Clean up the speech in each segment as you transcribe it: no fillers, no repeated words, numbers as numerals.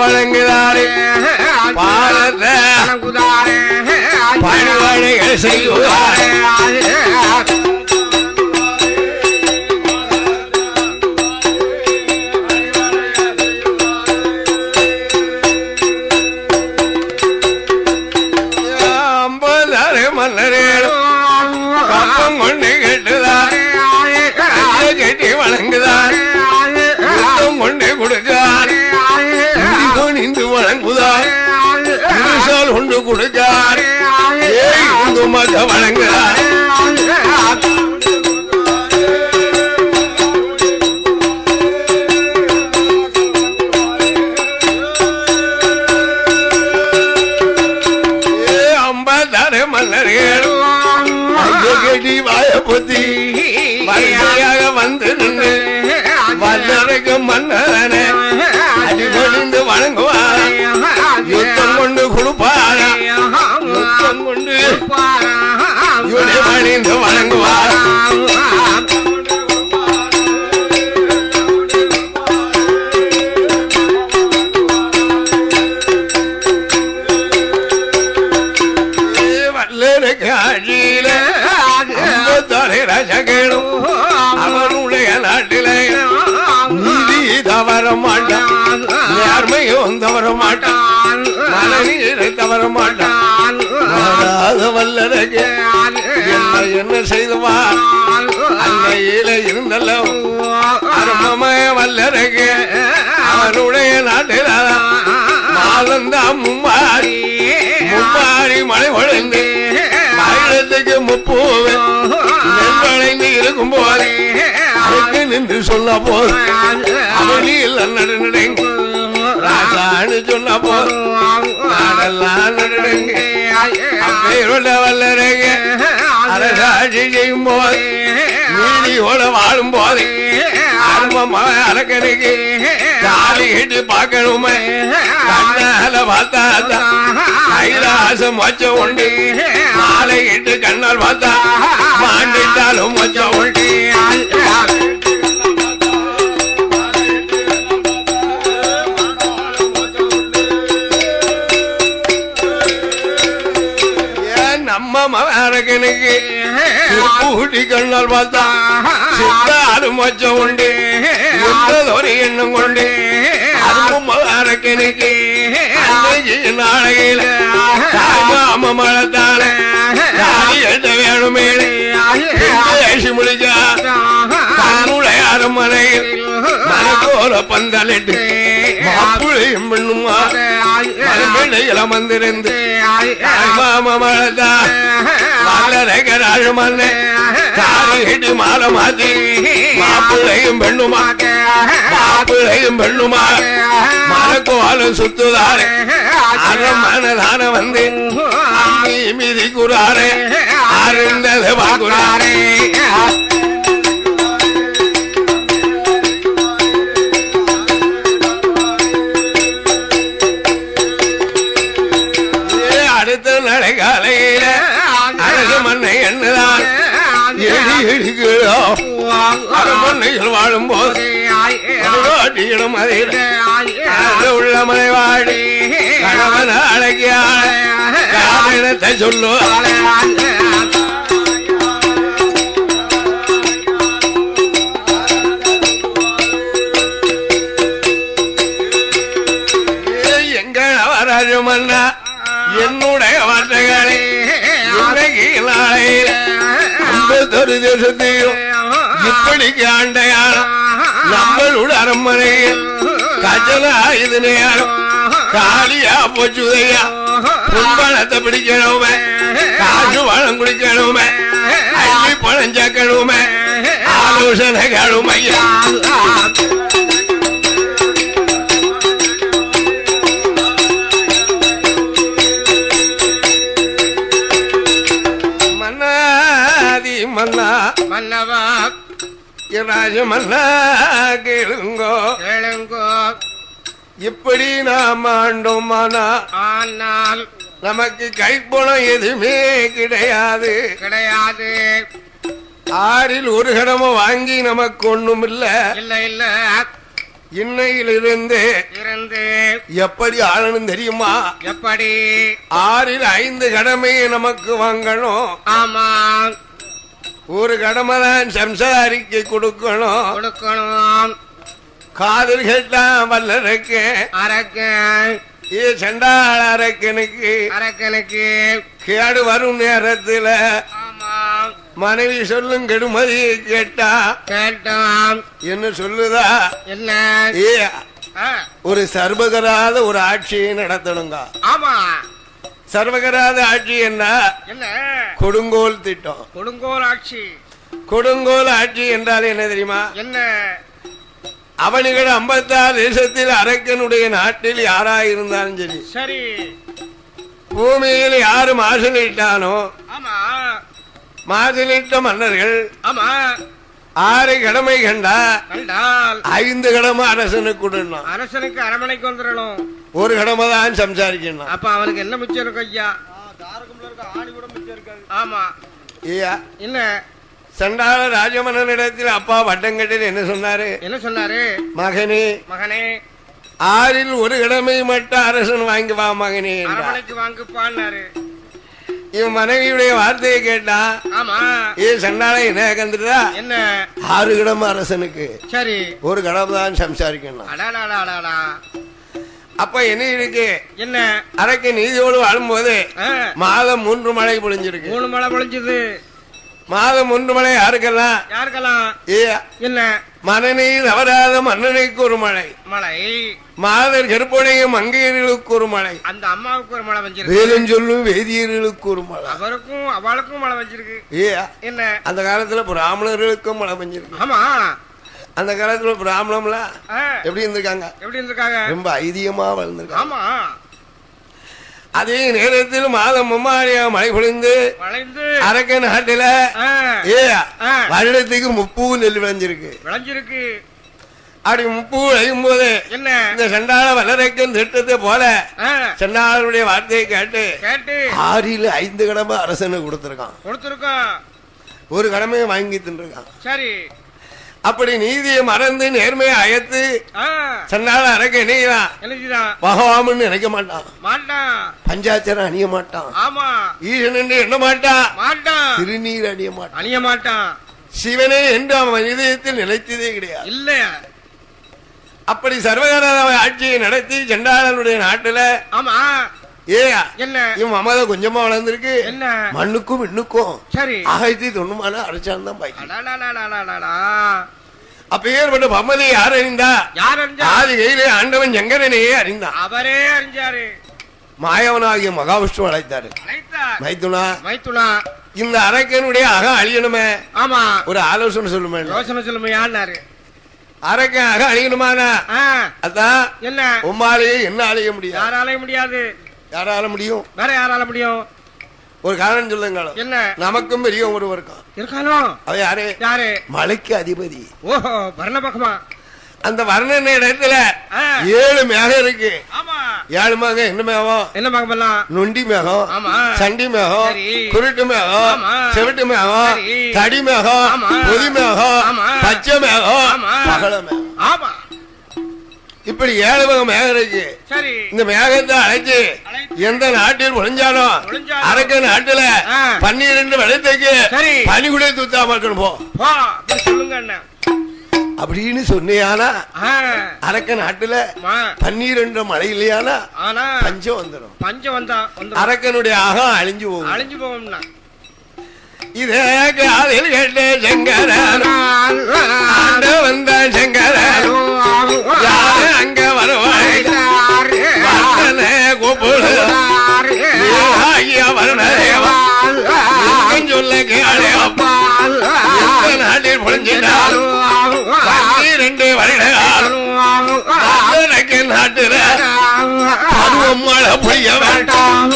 வழங்குதாரே பாலத்தை பணிவடைகள் செய்வாரே மன்னரேடும் கப்பம் கொண்டு கெட்டுதார் கட்டி வழங்குதார் கொண்டு கொடுக்கார் நின்று வழங்குதார் கொண்டு கொடுக்கார் மத வழங்குதார் வாயபுத்தி வரிசையாக வந்து நின்று வல்லருக்கு மன்னரே அடிபணிந்து வணங்குவார் யுத்தம் கொண்டு கொடுப்பார் யுத்தம் கொண்டு பணிந்து வணங்குவார் வல்லருக்கு அழியில ரசகேடும் அவனுடைய நாட்டிலே நீதி தவற மாட்டான் நேர்மையும் தவற மாட்டான் மனநீரை தவற மாட்டான் வல்லரகு என்ன செய்துவார் அன்னையில இருந்தல்ல அருமமய வல்லரகு அவனுடைய நாட்டில மாலந்தா மும்மாரி மழை பொழிந்து மயிலத்துக்கு முப்பூவே நெல்வளைந்து இருக்கும் போது அதுக்கு நின்று சொன்ன போது அவனில் நடுநடுங்க ராசான்னு சொன்ன போது நாடெல்லாம் நடுநடுங்க அப்பேரோட வல்லரங்க அரசாட்சி செய்யும் போது நீதியோட வாழும் போது அரக்கனுக்கு காலி கேட்டு பார்க்கணுமே கண்ணால பார்த்தா கைலாசம் மொச்சம் உண்டு மாலை இட்டு கண்ணால் பார்த்தா மாண்டிட்டாலும் மொச்சம் உண்டு நம்ம அரக்கனுக்கு கூட்டி கண்ணால் பார்த்தா சித்தாலும் மொச்சம் உண்டு ஒரு எண்ணம் கொண்டு அதுவும் அரக்கனுக்கு நாளையில மாம மழத்தால எட்ட வேணுமே முடிச்சா தன்னுடைய அரண்மனையில் மனக்கோர பந்தலிட்டு மாப்பிளையும் பெண்ணுமா பிள்ளைகள வந்திருந்து மாம மழத்தா வல்லரகராஜ மன்ன காலிட்டு மாலை மாத்தி மாப்பிள்ளையும் பெண்ணுமா மாப்பிள்ளையும் பெண்ணுமா மனக்கோலம் சுத்துதாரே அரண்மனதான வந்து மீதி கூறாரே அறிந்தது பாக்குறாரே அடுத்த நடைகாலையில அழகு மண்ணை எண்ணுதான் அரண்மனையில் வாழும் போது உள்ள மலை வாடி கணவன் அழகியத்தை சொல்லு எங்கள் அவராஜு மன்னா என்னுடைய வார்த்தைகளை நாளையில் தேசத்தையும் இப்படிக்கு ஆண்டையான நம்மளோட அரண்மனையில் கஜனா இது நேரம் காலியா போச்சுதையா புண்பணத்தை பிடிக்கணுமே காசு பணம் குடிக்கணுமே அள்ளி பணம் சேர்க்கணுமே ஆலோசனை கழுமையா மன்னா மன்னவா ராஜ மன்னா கேளுங்கோ கேளுங்கோ இப்படி நாம் ஆண்டோமானா ஆனால் நமக்கு கைப்பணம் எதுவுமே கிடையாது கிடையாது ஆறில் ஒரு கடமை வாங்கி நமக்கு ஒண்ணும் இல்ல இல்ல இல்ல இன்னையிலிருந்து எப்படி ஆளணும் தெரியுமா? எப்படி? 6 5 கடமையை நமக்கு வாங்கணும். ஆமா, ஒரு கடமை தான் சம்சாரிக்கு கொடுக்கணும். காதல் கேட்டா வல்லருக்கு சண்டாள அரக்கனுக்கு கேடு வரும் நேரத்தில் மனைவி சொல்லும் கெடுமதி கேட்டான் என்ன சொல்லுதா? என்ன? ஒரு சர்வகராத ஒரு ஆட்சியை நடத்தணுங்க. ஆமா, சர்வகராத ஆட்சி என்ன? கொடுங்கோல் திட்டம். கொடுங்கோல் ஆட்சி என்றால் என்ன தெரியுமா? என்ன? அவனுகள் 56 தேசத்தில் அரக்கனுடைய நாட்டில் யாராயிருந்தாலும் சரி சரி, பூமியில் யாரு மாசலிட்டானோ மாசலிட்ட மன்னர்கள் 6 கடமை கண்டால் 5 கடமை அரசனுக்கு விடணும். அரசனுக்கு அரமனைக்கு வந்துடணும். ஒரு கடமை தான் சம்சாரிக்கணும். அப்ப அவனுக்கு என்ன மிச்சம் இருக்கும் ஐயா? ஆணி கூட மிச்சம் இருக்காது. ஆமா, ஐயா என்ன? சண்டாள ராஜமன்னனிடத்தில் அப்பா வட்டங்கட்டில் என்ன சொன்னாரு? மகனே 6ல் ஒரு கடமை மட்டும் அரசன் வாங்கி வா மகனே, அரமனைக்கு வாங்குப்பான்னாரு. இவன் மனைவியுடைய வார்த்தையை கேட்டா, ஆமா, சண்டாள என்ன கந்துட்டா? என்ன? 6 கடமை அரசனுக்கு, சரி, ஒரு கடமை தான் சம்சாரிக்கணும். அப்ப என்ன இருக்கு? என்ன? அரக்க நீதியோடு வாழும்போது மாதம் 3 மழை பொழிஞ்சிருக்கு. 3 மழை பொழிஞ்சது. மாதம் 1 மழை யாருக்கெல்லாம்? என்ன? மனநீர் அவராத மன்னனைக்கு ஒரு மழை, மாதர் கருப்பனையும் மங்கையர்களுக்கு ஒரு மழை, அந்த அம்மாவுக்கு ஒரு மழை வச்சிருக்கு. வேலும் சொல்லும் வேதியர்களுக்கு ஒரு மழை, அவருக்கும் அவளுக்கும் மழை வச்சிருக்கு. என்ன? அந்த காலத்துல பிராமணர்களுக்கும் மழை வச்சிருக்கு. ஆமா, அந்த காலத்துல பிராமணம்லாம் எப்படி இருந்திருக்காங்க? ரொம்ப ஐதியமா வளர்ந்திருக்காங்க. ஆமா, அதே நேரத்தில் மாதம் 3 மழை பொழிந்து அரக்க நாட்டில வருடத்துக்கு 30 நெல் விளைஞ்சிருக்கு. அப்படி 30 விளையும் போது இந்த சண்டாள வல்லரக்கன் திட்டத்தை போல சண்டாளருடைய வார்த்தையை கேட்டு 6ல் 5 கடமை அரசனுக்கு கொடுத்திருக்கான். ஒரு கடமையை வாங்கி தின்றுருக்கான். சரி, அப்படி நீதியை மறந்து நேர்மையை அயத்து சண்டாள அரக்க என்னைதான் பகவாமன் நினைக்க மாட்டான். பஞ்சாச்சரம் அணிய மாட்டான். ஈசன் என்று எண்ண மாட்டான். திருநீர் அணிய மாட்டான். சிவனே என்று அவன் இதயத்தில் நிலைத்ததே கிடையாது. இல்ல, அப்படி சர்வகார ஆட்சியை நடத்தி சண்டாளனுடைய நாட்டுல இவன் மமத கொஞ்சமா வளர்ந்திருக்கு. மண்ணுக்கும் விண்ணுக்கும் சரி 1090 அரசாங்கம் தான் பாக்கி. அப்ப ஏற்பட்ட மமதை யார் அறிந்தா? ஆதி கையிலே ஆண்டவன் சங்கரனையே அறிந்தான். அவரே அறிஞ்சாரு. மாயவனாகிய மகாவிஷ்ணு அழைத்தாரு. மைத்துனா, இந்த அரக்கனுடைய அகம் அழியணுமே. ஆமா, ஒரு ஆலோசனை சொல்லுமே. சொல்லுமையாரு. அரக்கன் அகம் அழியணுமானா அதான் என்ன? உம்மாலேயே என்ன அழிய முடியாது. யாராலையும் முடியாது. யாரால முடியும்? வேற யாரால முடியும்? ஒரு காரணம் சொல்லுங்க. என்ன? நமக்கும் பெரிய ஒருவர் இருக்கானோ? அவ யாரு? மலைக்கு அதிபதி. ஓஹோ, வர்ண பகமா. அந்த வர்ணன இடத்துல 7 மேகம் இருக்கு. 7 மேகம் என்ன மேகம்? என்ன மேகம்? நொண்டி மேகம், சண்டி மேகம், குருட்டு மேகம், செவிட்டு மேகம், தடி மேகம், பொதி மேகம், பச்சை மேகம், பகல மேகம். இப்படி 7 வகை மேகம் இருக்கு. இந்த மேகத்தை அழைச்சு எந்த நாட்டில் ஒழிஞ்சாலும் அரக்க நாட்டுல 12 வருடத்துக்கு பனிகுடை தூத்தாம இருக்கணும் சொல்லுங்க அப்படின்னு சொன்னியானா அரக்க நாட்டுல 12 மழை இல்லையானா பஞ்சம் வந்துடும். பஞ்சம் வந்தா அரக்கனுடைய ஆகம் அழிஞ்சு போகும்னா இதே காதில் கேட்டு சங்கரன் வந்த சங்கரன் அங்க வருவாய் கூப்பிடு வருணதேவா சொல்ல கேளப்பா நாட்டில் பொழிஞ்சிட்டால் 12 வருடம் நாட்டுல பருவம் மழை பொய்ய வேண்டாம்.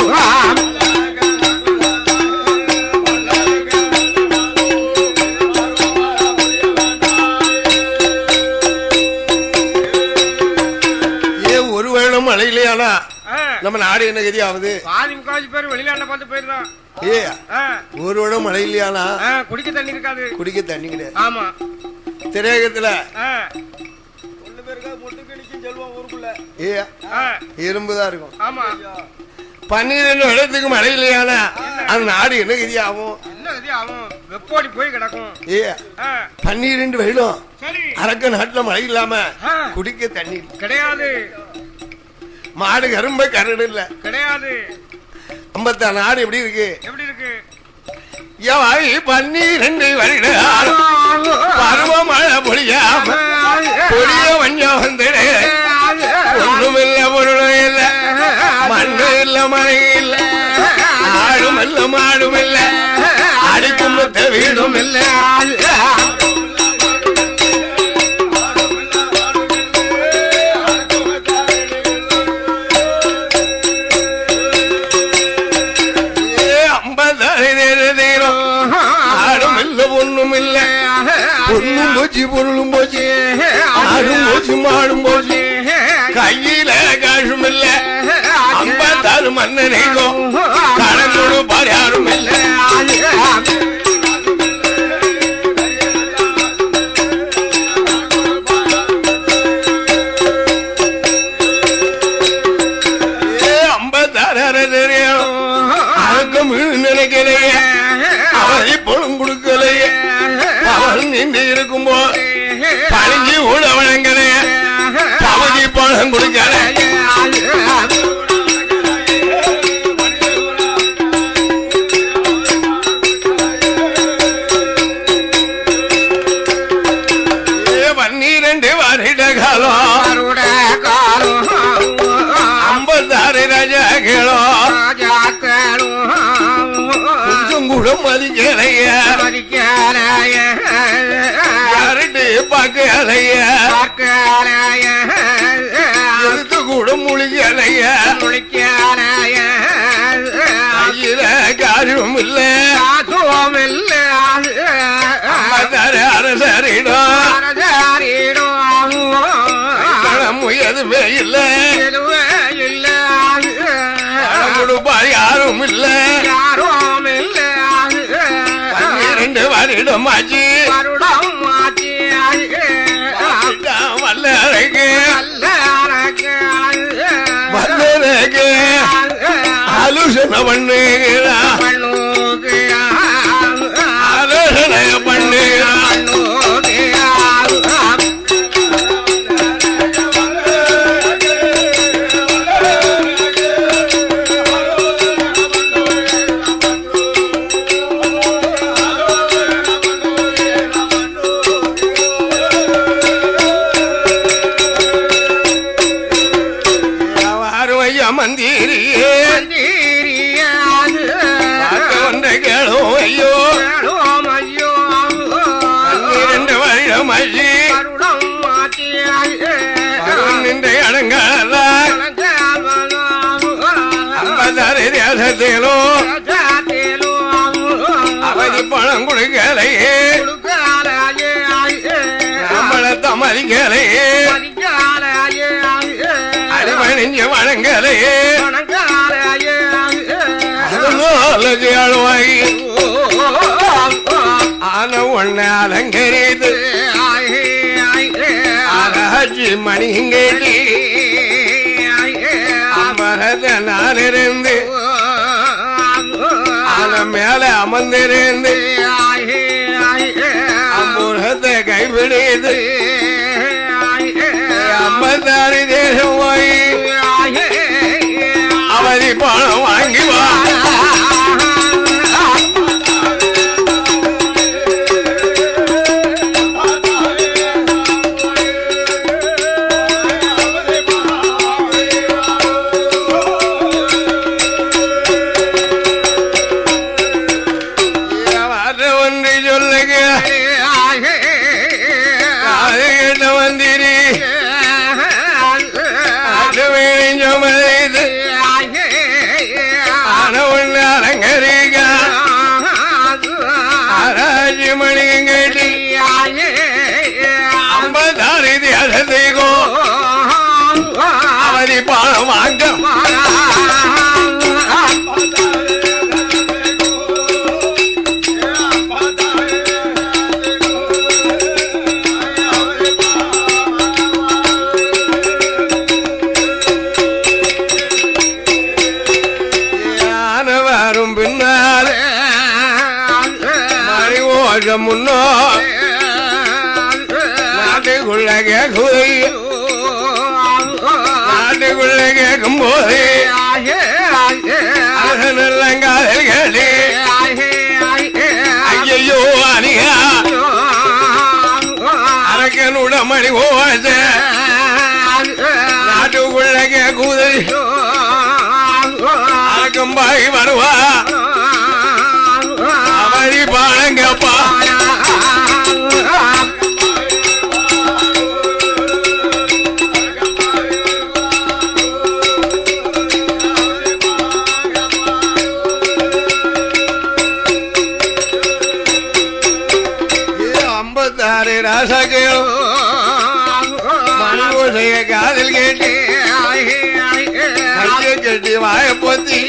மழையிலேயானா நம்ம நாடு என்ன கதி ஆகுது? பாதி முக்காவாசி பேர் வெளிநாட்டுல பார்த்து போயிருந்தான். ஒரு வருடம் மழை இல்லையானா குடிக்க தண்ணி இருக்காது. குடிக்க தண்ணி கிடையாது. ஆமா, திரேகத்துல இரும்புதான் இருக்கும். 12 இடத்துக்கு மழை இல்லையானா அந்த நாடு என்ன கதி ஆகும்? வெப்போடி போய் கிடக்கும். 12 வருடம் அரக்க நாட்டுல மழை இல்லாம குடிக்க தண்ணி கிடையாது. மாடு கரும்ப கரடு இல்ல கிடையாது. 56 நாடு எப்படி இருக்கு? எப்படி இருக்கு? 12 வருடம் பருவமழை பொழியாம பொழிய வஞ்சம் வந்துடு. ஒண்ணும் இல்ல, பொருளும் இல்ல, மண்ணு இல்ல, மழை இல்ல, ஆடும் இல்ல, மாடும் இல்ல, அடிக்கும் வீடும் இல்ல. ஒண்ணும் இல்ல, பொண்ணும் போச்சு, பொருளும் போச்சு, ஆடும் போச்சு, மாடும் போச்சு, கையில காசும் இல்ல. 56 மன்னனைக்கும் கணக்கோடு பாரியாரும் இல்ல. அரக்கம் நினைக்கலையே, அவரை பொழும் கொடுக்கலையே, அவள் நின்று இருக்கும்போ பழிஞ்சு ஊழ வழங்கலைய, பவதி பழம் கொடுக்கல. கொஞ்சம் மதிக்கலைய யாருட்டு பார்க்கலைய எடுத்து கூட முழிக்கலைய கையில காரியம் இல்ல அரசரிடம் எதுவுமே இல்ல கொடுப்பார் யாரும் இல்ல. 12 வருடம் ஆச்சு வல்லரைக்கு வல்லரைக்கு ஆலோசனை பண்ணுகிறா, ஆலோசனை பண்ணுகிறா. மந்திரியே ஒன்றை கேளும் ஐயோ, 12 வருடம் ஆச்சு நின்ற அடங்கால 56 தேசத்திலும் அவதி பணம் கொடுக்கலையே, நம்மளத்தை மதிக்கலையே, அடிமணிஞ்சு வழங்கலையே, அழுவாயி ஆன ஒண்ணு அலங்கரித்து ஆராய்ச்சி மணிங்கேட்டி அமரத நானிருந்து ஆன மேல அமர்ந்திருந்து அம்புரத்தை கைப்பிடித்து 56 தேசம் போய் அவதி பணம் வாங்கி வா. ஒன்று சொல்லுங்க மந்திரி ஒண்ணு அலங்கரிக்க ஆராய்ச்சி மணிங்கேட்டி 56 தேசத்துக்கும் அவதி பணம் வாங்க. வருஷம் முன்னோ நாட்டுக்குள்ள கேக்குதை நாட்டுக்குள்ள கேட்கும் போது அரசனெல்லாம் கேளு ஐயோ அணியா அரக்கனுட மணி போவாச நாட்டுக்குள்ள கேக்குதை அரக்கம்பாய் வருவா அவதி பாழங்கப்பா ராசாக்கள் மணிபூசைய காதில் கேட்டு கையை கட்டி வாய போத்தி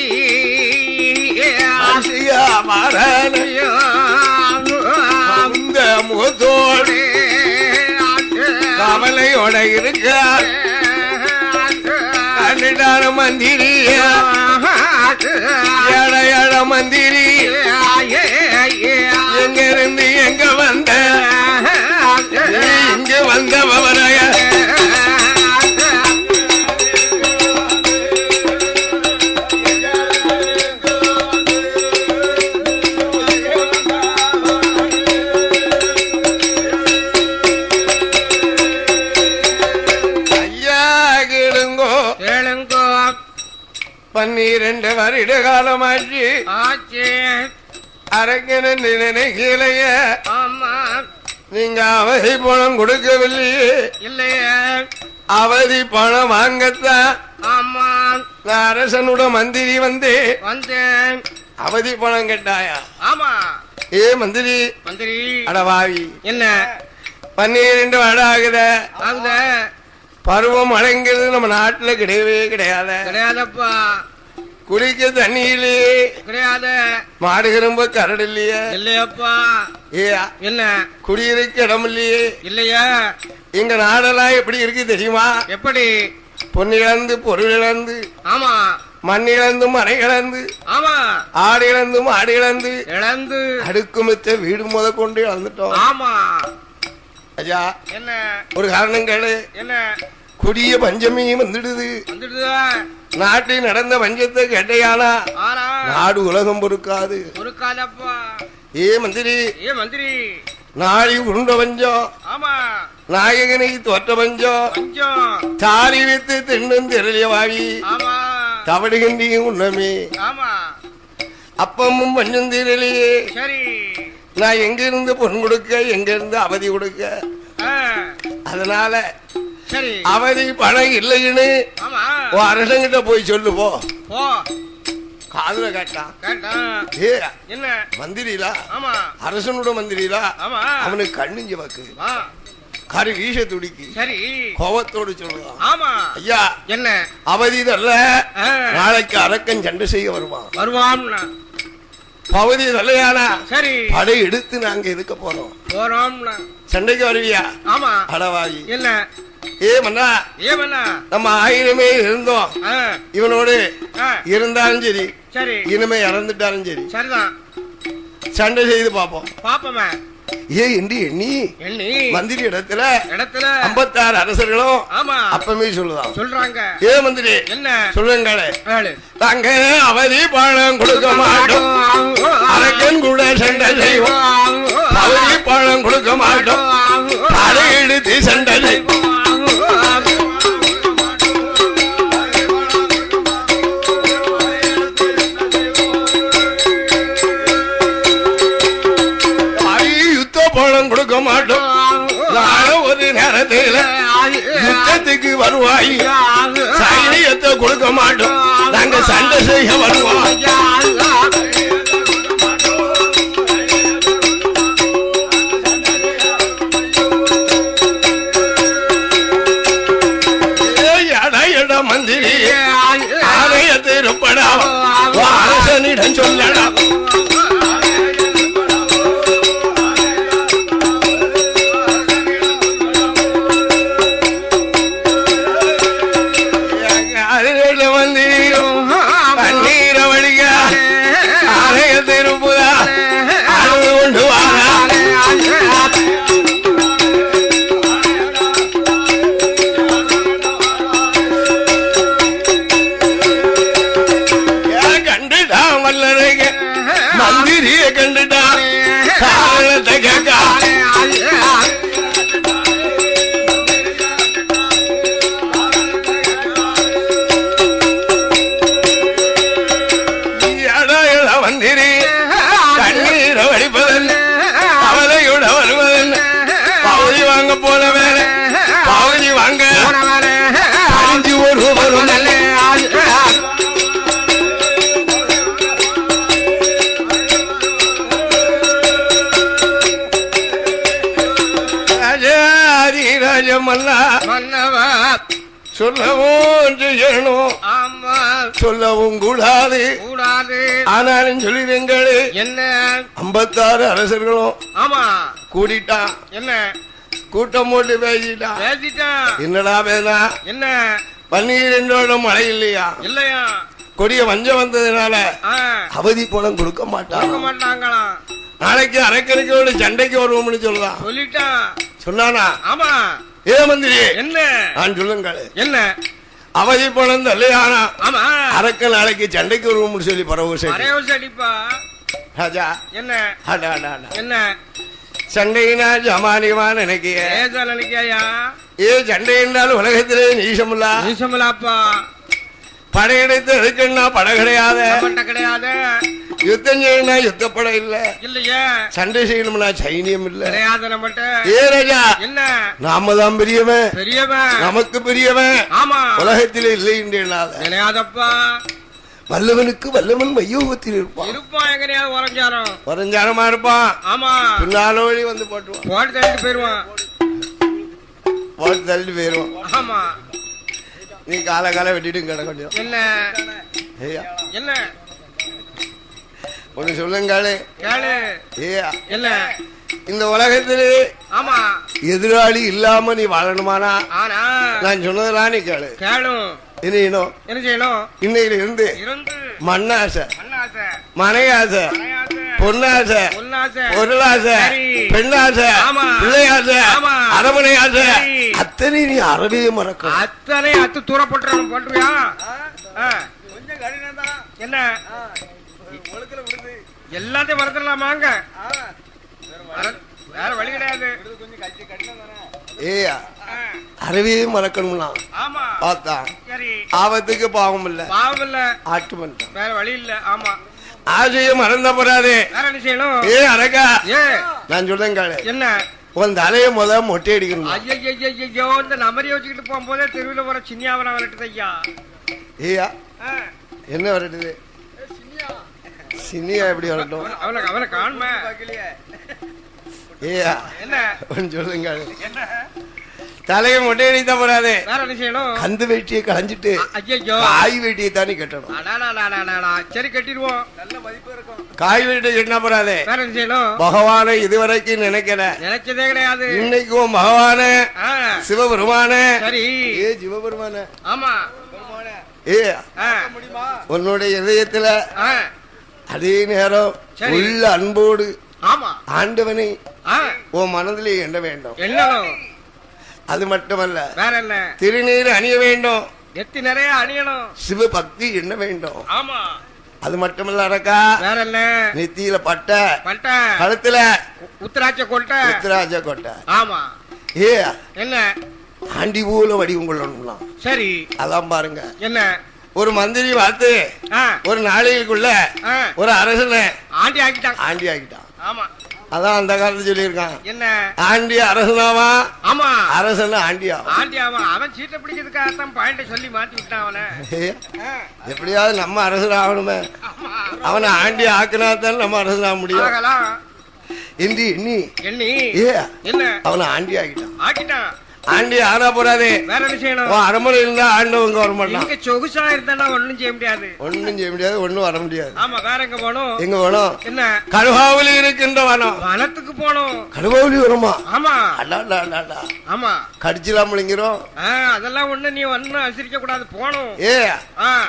இந்த முகத்தோடு கவலையோட இருக்கார் கண்டிட்டான மந்திரி ஏழ ஏழ மந்திரி எங்க இருந்து எங்க வந்த இங்க வந்தவரைய ஐயா கேளுங்கோ கேளுங்கோ 12 வருட காலமாச்சு அரக்கன நினைக்கலைய ஆமா நீங்க அவதி பணம் கொடுக்கவில்லையே இல்லையே அவதி பணம் வாங்கத்தான் ஆமா நான் அரசனோட மந்திரி வந்தேன் அவதி பணம் கேட்டாயா ஆமா ஏ மந்திரி மந்திரி அடவாவி என்ன 12 வருடம் ஆகுத பருவம் அடைங்கிறது நம்ம நாட்டுல கிடையாதப்பா குடிக்க தண்ணியிலே கிடையாது மாடு கரும்பு கரடு இல்லையப்பா ஏயா என்ன குடியிருக்க இடம் இல்லையா எங்க நாடெல்லாம் எப்படி இருக்கு தெரியுமா எப்படி பொன் இழந்து பொருள் இழந்து ஆமா மண் இழந்து மனை இழந்து ஆமா ஆடு இழந்து மாடு இழந்து அடுக்குமித்த வீடு முத கொண்டு இழந்துட்டோம் ஆமா ஐயா என்ன ஒரு காரணம் கேளு என்ன கொடிய பஞ்சமியும் வந்துடுது நாட்டில் நடந்த பஞ்சத்தை கேட்டையானா நாடு உலகம் பொறுக்காது ஏ மந்திரி நாளை உருண்ட பஞ்சம் நாயகனை தோற்ற பஞ்சம் தாரி வைத்து தின்னும் திரளிய வாழி தவடுகின்றியும் உண்ணமே அப்பமும் பஞ்சம் திரளியே நான் எங்க இருந்து பொன் கொடுக்க எங்க இருந்து அவதி கொடுக்க அதனால அவதி பணம் இல்லைன்னு அரசங்கிட்ட போய் சொல்லு போ காதுல கேட்டான் என்ன மந்திரிலா அரசனோட மந்திரிலா அவனுக்கு கண்ணிஞ்சு வாக்கு கரு வீச துடிக்கு கோபத்தோடு சொல்லுவான் ஐயா என்ன அவதி தல்ல நாளைக்கு அரக்கன் சண்டை செய்ய வருவான் பகுதி தலையானா சரி படை எடுத்து நாங்க இருக்க போறோம் சண்டைக்கு வருவியா ஆமா அடவாகி என்ன ஏ மன்னா நம்ம 1000 இருந்தோம் இவனோடு இருந்தாலும் சரி இனிமே இறந்துட்டாலும் சரி சரிதான் சண்டை செய்து பாப்போம் ஏ என்று எண்ணி மந்திரி இடத்துல 56 அரசர்களும் அப்பமே சொல்றாங்க ஏ மந்திரி என்ன சொல்லுங்க தாங்க அவதி பணம் கொடுக்க மாட்டோம் அரக்கன் கூட சண்டை செய்வோம் அவதி பணம் கொடுக்க மாட்டோம் அதை எடுத்து சண்டை செய்வோம் கொடுக்க மாட்டோம் ஒரு நேரத்தில் யுத்தத்துக்கு வருவாய் சைனியத்தை கொடுக்க மாட்டோம் நாங்க சண்டை செய்ய வருவோம் மந்திரி ஆலயத்தை இருப்படா அரசனிடம் சொல்லடா சொல்லவும் செய்யணும், ஆமா சொல்லவும் கூடாது. கூடாது. ஆனாலும் சொல்லிடுங்களே, என்ன 56 அரசர்களும் ஆமா கூடிட்டான், என்ன கூட்டம் போட்டு பேசிட்டான். பேசிட்டான். என்னடா பேசா, என்ன 12 மழை இல்லையா, இல்லையா, கொடிய வஞ்சம் வந்ததுனால ஆ, அவதி பணம் கொடுக்க கொடுக்க மாட்டாங்க. மாட்டாங்களாம். நாளைக்கு அரக்கரைக்கோடு சண்டைக்கு வருவோம்னு சொல்லலாம் சொல்லிட்டான். சொன்னானா? ஆமா ஏ மந்திரி, என்ன நான் சொல்லுங்கள், என்ன அவதி பணம் தல்லையானா ஆமா அரக்க நாளைக்கு சண்டைக்கு வருவோம்னு சொல்லி பரவ அரேவசி அடிப்பா. ராஜா. என்ன அடா, அடா, அடா. என்ன சண்டையினா ஜமானியமா நினைக்கிய ஏதா நினைக்கையா? ஏ சண்டை என்றால் உலகத்திலே நீசமில்ல. நீசமலாப்பா படையெடுத்து எதுக்குன்னா படை கிடையாது, நம்மட்ட கிடையாது. யுத்தம் செய்யணும்னா யுத்தப்பட இல்ல, இல்லையே சண்டை செய்யணும்னா சைனியம் இல்ல. கிடையாது நம்மட்ட. ஏ ராஜா, என்ன நாம தான் பெரியவன், பெரியவன், நமக்கு பெரியவன் ஆமா உலகத்திலே இல்லை என்றால் கிடையாதப்பா. வல்லவனுக்கு வல்லவன் வையோகத்தில் இருப்பான். இருப்பான் எங்கனையாவது உறஞ்சாரம் வரஞ்சாரமா இருப்பான். ஆமா பின்னால வழி வந்து போட்டுவான், போட்டு தள்ளிட்டு போயிருவான். போட்டு தள்ளிட்டு போயிருவான். ஆமா நீ கால வெட்டிட்டு கிடக்கணும். என்ன ஐயா என்ன ஒண்ணு சொல்லுங்காலே, கேளு. ஏயா என்ன இந்த உலகத்திலே ஆமா எதிராளி இல்லாம நீ வாழணுமானா ஆனா நான் சொன்னதெல்லாம் நீ கேளு. கேளும். இனியும் என்ன செய்யணும்? இன்னையில இருந்து இருந்து மண்ணாசை, மண்ணாசை, மனையாசை, மனையாசை, பொன்னாசை, பொன்னாசை, பொருளாசை, சரி. பெண்ணாசை, ஆமா. பிள்ளையாசை, ஆமா. அரமனை ஆசை, சரி. அத்தனை நீ அறவே மறக்க. அத்தனை அத்து தூரப்பட்டு போட்டுவியா? கொஞ்சம் கடினம் தான். என்ன ஒழுக்கல விடுது. எல்லாத்தையும் மறந்துடலாமாங்க? வேற வழி கிடையாது. கொஞ்சம் கடினம் தானே. ஏயா ஆ, அறவே மறக்கணும்னா ஆமா பார்த்தா சரி. ஆபத்துக்கு பாவம் இல்ல, பாவம் இல்ல, ஆட்டு பண்ணிட்டான். வேற வழி இல்ல. ஆமா ஆசையை மறந்த போறாது. வேற என்ன செய்யணும்? ஏ அரக்கா, ஏ நான் சொல்றேன், என்ன உன் தலையை மொட்டை அடிக்கணும். ஐயோ இந்த நம்பரைய வச்சுக்கிட்டு போகும்போதே தெருவில் போற சின்னியாவனா வரட்டுது ஐயா. ஏயா ஆ, என்ன வரட்டுது? சின்னியா எப்படி வரட்டும்? அவனை காணுமே. ஏயா என்ன ஒன்னு சொல்லுங்க, என்ன தலையை மொட்டை அடித்த போறாது. வேற என்ன செய்யணும்? கந்து வேட்டியை களைஞ்சிட்டு ஐயோ காய் வேட்டியை தானே கட்டணும். சரி கட்டிடுவோம். நல்ல மதிப்பு இருக்கும். காய் வேட்டியை கட்டினா போறாது. வேற என்ன செய்யணும்? பகவானை இதுவரைக்கும் நினைக்கல, நினைச்சதே கிடையாது. இன்னைக்கும் பகவான ஆ, சிவபெருமான. சரி. ஏ சிவபெருமான, ஆமா ஏ ஆ, முடியுமா? உன்னுடைய இதயத்துல ஆ, அதே நேரம் சரி. உள்ள அன்போடு ஆமா ஆண்டவனை ஆ, உன் மனதிலே எண்ண வேண்டும். என்னணும்? அது மட்டுமல்ல, வேற என்ன? திருநீர் அணிய வேண்டும், நெத்தி நிறைய அணியணும். சிவ பக்தி எண்ண வேண்டும். ஆமா அது மட்டுமல்ல அரக்கா, வேற என்ன? நெத்தியில பட்டை, பட்டை, கழுத்துல உத்தராட்ச கொட்டை. உத்திராஜ கொட்டை. ஆமா ஏ என்ன? ஆண்டி போல வடிவம் கொள்ளணும்லாம். சரி அதான் பாருங்க, என்ன? ஒரு மந்திரி பார்த்து ஆ, ஒரு நாளைக்குள்ள ஆ, ஒரு அரசனை ஆண்டி ஆக்கிட்டாங்க. ஆண்டி ஆக்கிட்டான். ஆமா அதான் அந்த காலத்துல சொல்லியிருக்கான், என்ன? ஆண்டி அரசனாவா, ஆமா அரசன் ஆண்டியா. ஆண்டி அவன் சீட்டை பிடிக்கிறதுக்காகத்தான் பாயிண்ட சொல்லி மாத்தி விட்டான் அவனை. ஏ, எப்படியாவது நம்ம அரசன் ஆகணுமே, ஆமா அவனை ஆண்டி ஆக்கினாத்தான் நம்ம அரசன் ஆக முடியும். ஆகலாம். எண்ணி எண்ணி ஏ என்ன? அவனை ஆண்டி ஆக்கிட்டான். ஆக்கிட்டான். ஆண்டி ஆனா போறாதே, வேற என்ன செய்யணும்? உன் அரண்மனை இருந்தா ஆண்டவங்க வர மாட்டான். இங்க சொகுசா இருந்தா ஒண்ணும் செய்ய முடியாது. ஒண்ணும் செய்ய முடியாது, ஒண்ணும் வர முடியாது. ஆமா வேற எங்க போகணும்? எங்க வேணும்? என்ன? கடுவாவலி இருக்கின்ற வனம். வனத்துக்கு போகணும். கடுவாவலி வருமா? ஆமா அடாடாடாடா, ஆமா கடிச்சுலாம் முழுங்கிறோம். அதெல்லாம் ஒண்ணு நீ ஒன்னும் அனுசரிக்க கூடாது. போகணும். ஏ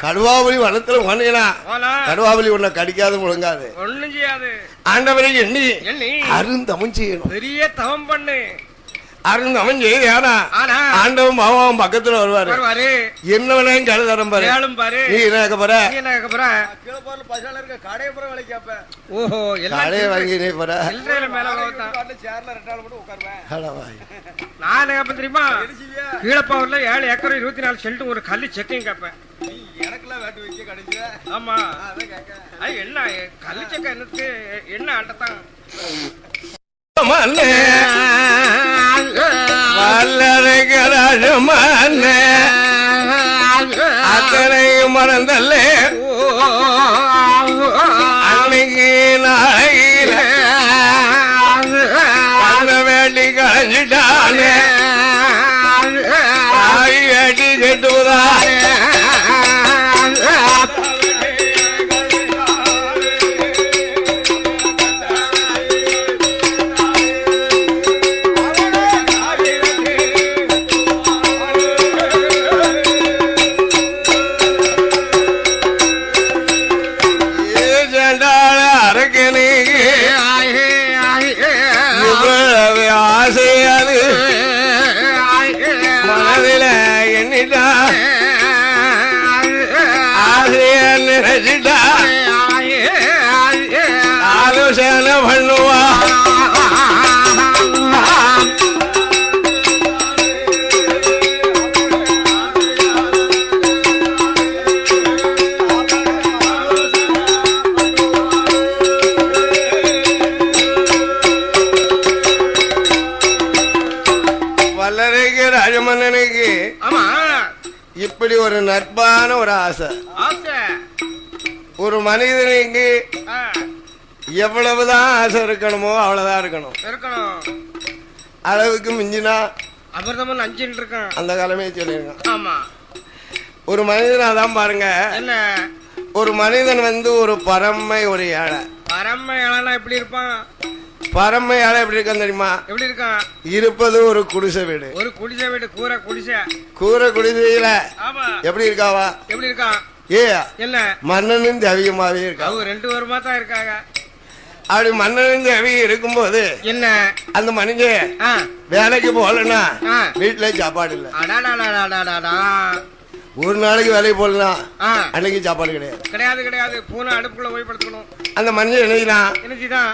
கடுவாவலி வனத்துல போனீங்கன்னா போலாம். கடுவாவலி உன்னை கடிக்காது முழுங்காது. ஒண்ணும் செய்யாது. ஆண்டவரை எண்ணி எண்ணி அருந்தவன் செய்யணும். பெரிய தவம் பண்ணு. அருந்தவன் செய்து ஆனா ஆனா ஆண்டவன் பகவான் பக்கத்துல வருவாரு. வருவாரு. என்ன வேணாலும் கழுதரம் பாரு. கேளும் பாரு. நீ என்ன கேட்க போற? நீ என்ன கேட்க போற? கீழே போற பசால இருக்க கடையை போற வேலைக்கு கேப்பேன். ஓஹோ எல்லாம் கடையை வாங்கி நீ போற. சில்லறையில மேல வளர்த்தான். காட்டுல சேர்ல ரெண்டாள் போட்டு உட்காருவேன். நான் என்ன கேட்பேன் தெரியுமா? தெரிஞ்சுவியா? கீழப்பாவூர்ல 7 ஏக்கர் 24 சென்ட் ஒரு கல்லு செக்கையும் கேட்பேன். நீ எனக்கெல்லாம் வேட்டு வைக்க கடைசியா. ஆமா அதான் கேட்க. என்ன கல்லு செக்க என்னத்துக்கு? என்ன ஆட்டத்தான் அத்தனையும் மறந்தல்ல அன்னைக்கு நாளையில அந்த வேட்டி களைஞ்சிட்டானே, வேட்டி கெட்டு ஆசைய நினைச்சிட்டா ஆலோசனை பண்ணுவா வல்லரைக்கு ராஜமன்னனுக்கு ஆமா இப்படி ஒரு நட்பான ஒரு ஆசை. ஆசை ஒரு மனிதனுக்கு ஆ, எவ்வளவுதான் ஆசை இருக்கணுமோ அவ்வளவுதான் இருக்கணும். இருக்கணும். அளவுக்கு மிஞ்சினா அமிர்தமும் நஞ்சின்னு இருக்கான் அந்த காலமே சொல்லிருக்கான். ஆமா ஒரு மனிதன் அதான் பாருங்க, என்ன ஒரு மனிதன் ஒரு பரமை ஒரு ஏழை. பரம இளனா எப்படி இருப்பான்? பரமை ஏழை எப்படி இருக்கான் தெரியுமா? எப்படி இருக்கான்? இருப்பது ஒரு குடிசை வீடு. ஒரு குடிசை வீடு, கூரை குடிசை. கூரை குடிசையில ஆமா எப்படி இருக்காவா? எப்படி இருக்கான்? ஏ என்ன மன்னனும் தேவியமாவே இருக்கா. அவங்க 2 வருமா தான் இருக்காங்க. அப்படி மன்னனும் தேவியும் இருக்கும்போது என்ன அந்த மனுஷன் ஆ, வேலைக்கு போகலன்னா ஆ. வீட்டுல சாப்பாடு இல்ல. அடாடாடாடாடாடா. ஒரு நாளைக்கு வேலைக்கு போகலாம், ஆ, அன்னைக்கு சாப்பாடு கிடையாது. கிடையாது கிடையாது. பூனை அடுப்புக்குள்ள போய் படுத்துக்கணும். அந்த மனுஷன் என்னைக்குதான் என்னச்சுதான்